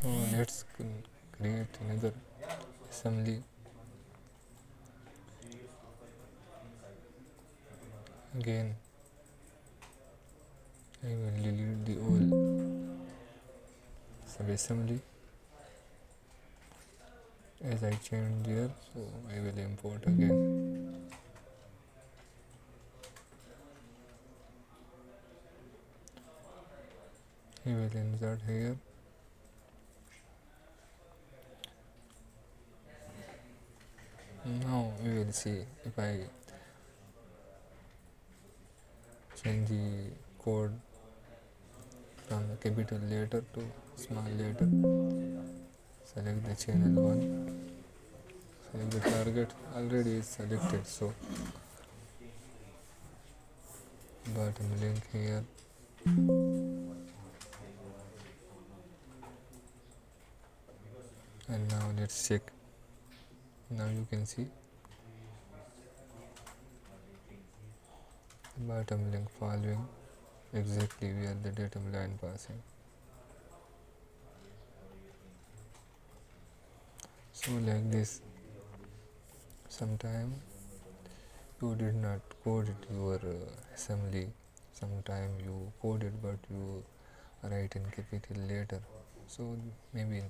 So let's create another assembly. Again, I will delete the old subassembly as I changed there, so I will import again. I will insert here. Now we will see if I change the code from capital letter to small letter. Select the channel 1. Select the target. Already is selected, so bottom link here. And now let's check. Now you can see the bottom link following exactly where the datum line passing. So like this, sometime you did not code it your assembly. Sometime you code it but you write in capital letter. So maybe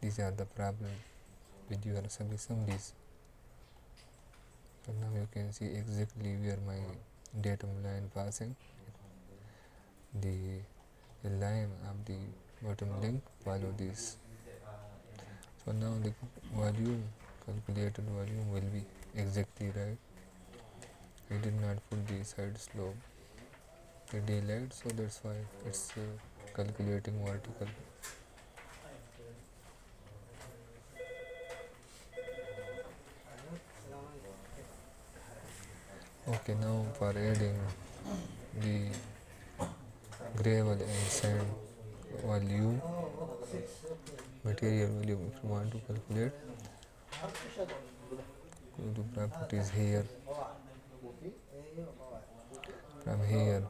these are the problem with your assemblies. So now you can see exactly where my datum line passing. The line of the bottom link follow this. So now the volume, calculated volume will be exactly right. I did not put the side slope, the daylight, so that's why it's calculating vertical. Okay, now for adding the gravel and sand volume, material volume, if you want to calculate, go to properties here. From here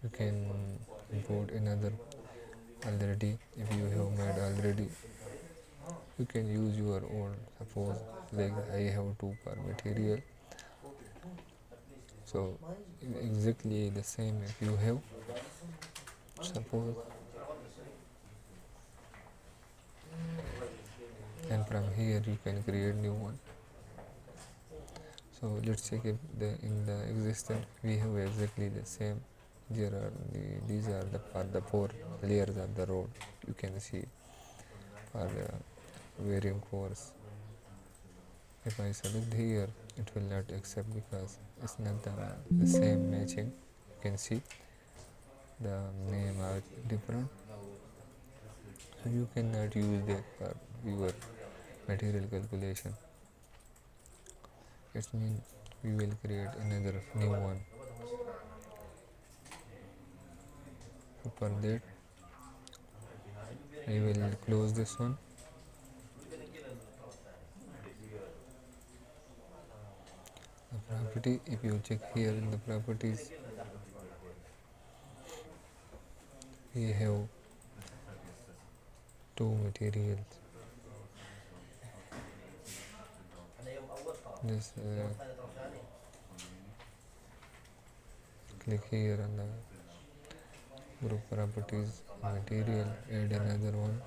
you can import another already. If you have made already, you can use your own. Suppose like I have two per material, so exactly the same if you have. Suppose, and from here you can create new one. So let's check if in the existent we have exactly the same. These are the for the four layers of the road. You can see for the varying course. If I select here, it will not accept because it's not the same matching. You can see the name are different, so you cannot use that for your material calculation. It means we will create another new one. So for that, I will close this one. The property, if you check here in the properties, we have two materials. Just click here on the group properties, material, add another one.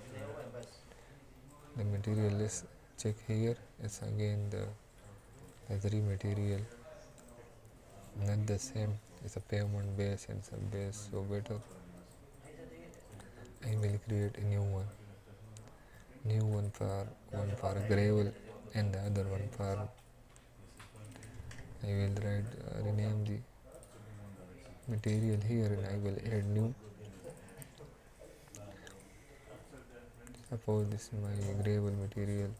The material is check here. It's again the three material, not the same. It's a pavement base and sub base, so better. I will create a new one for gravel and the other one for. I will write rename the material here and I will add new. Suppose this is my gravel material.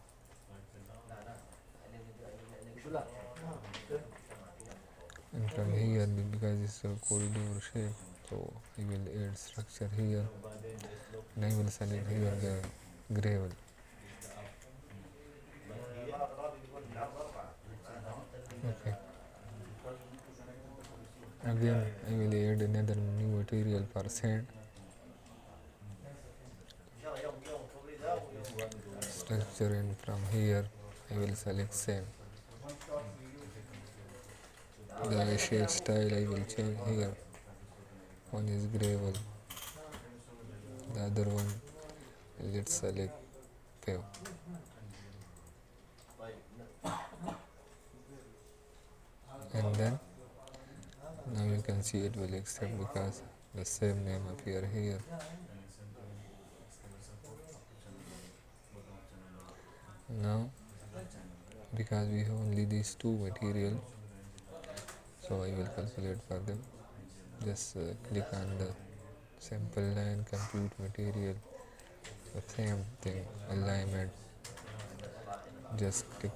And from here, because it's a corridor shape, so I will add structure here and I will select here the gravel. Okay. Again, I will add another new material for sand. structure, and from here I will select same. The shape style I will change here. One is gravel, the other one let's select pave. And then now you can see it will accept because the same name appear here. Now because we have only these two materials, so I will calculate for them. Just click on the sample line, compute material, the same thing, alignment. Just click,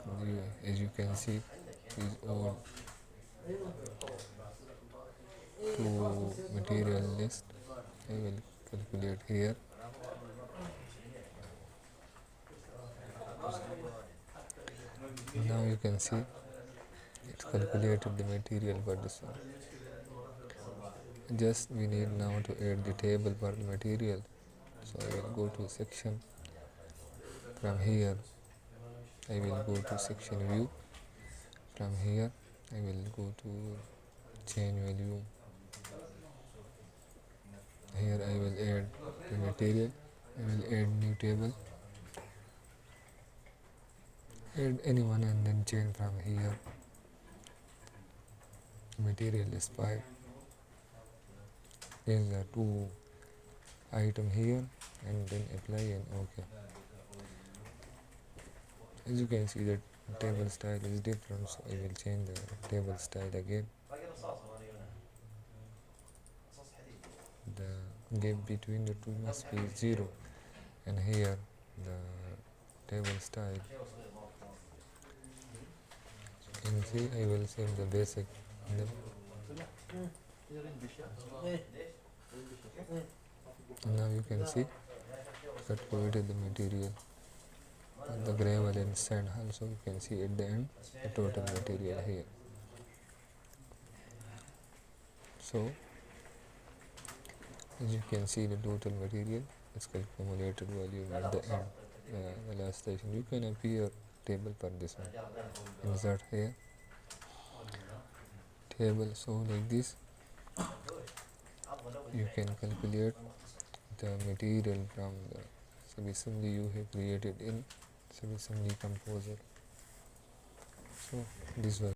as you can see, these all two material list. I will calculate here. Now you can see it's calculated the material for this one. Just we need now to add the table for the material. So I will go to section. From here I will go to section view. From here I will go to change value. Here I will add the material. I will add new table. Add anyone and then change from here. Material is 5. Change the two item here and then apply and OK. As you can see that table style is different, so I will change the table style again. The gap between the two must be 0, and here the table style, you can see I will save the basic. And now you can see calculated the material, the gravel and sand. Also you can see at the end the total material here. So as you can see the total material is accumulated value at the end, the last station. You can appear table for this one. Insert here table. So like this you can calculate the material from the subassembly you have created in Subassembly composer. So this was